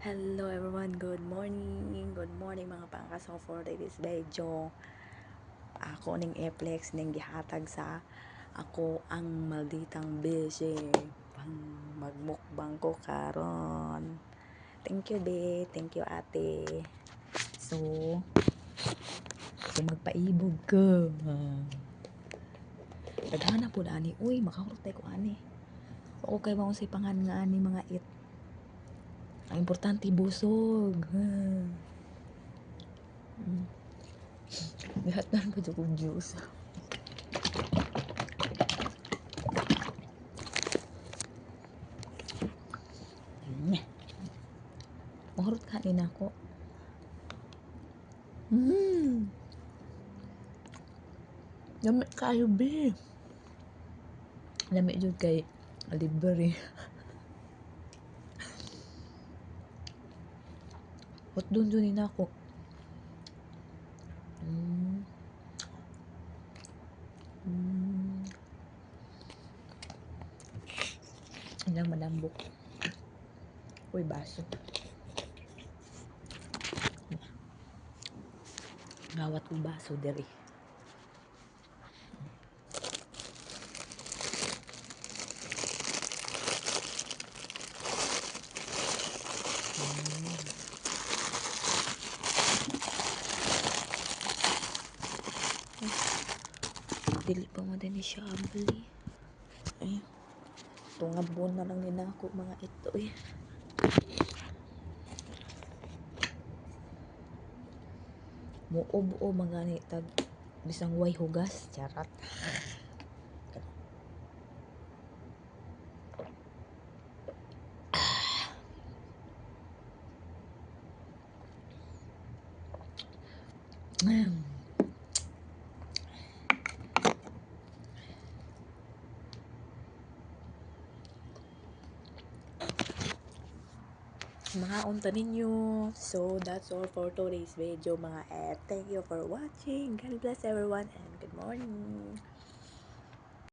Hello everyone, good morning. Good morning mga pangkas. So for this video, ako ning Eplex ning gihatag sa ako ang malditang busy pang magmukbang ko karon. Thank you be, thank you ate. So magpaibog ka. Daghana pud ani, uy makahurot ko ani. O kay mao si pangan nga ani mga it. Ang importante busog. Gihatan pa dyan kong juice. Mahurot kanin ako. Lamig kayo, be. Lamig dyan kay libre. Hot dun ako. Ilang malambok. Uy, baso. Ngawat ko baso diri. Dili pa mo din siya abli. Ay, tungabon na lang nila ako mga ito eh. Muob-o mga ni tag bisang way hugas, charat. Mga unta ninyo. So that's all for today's video mga Thank you for watching. God bless everyone and good morning.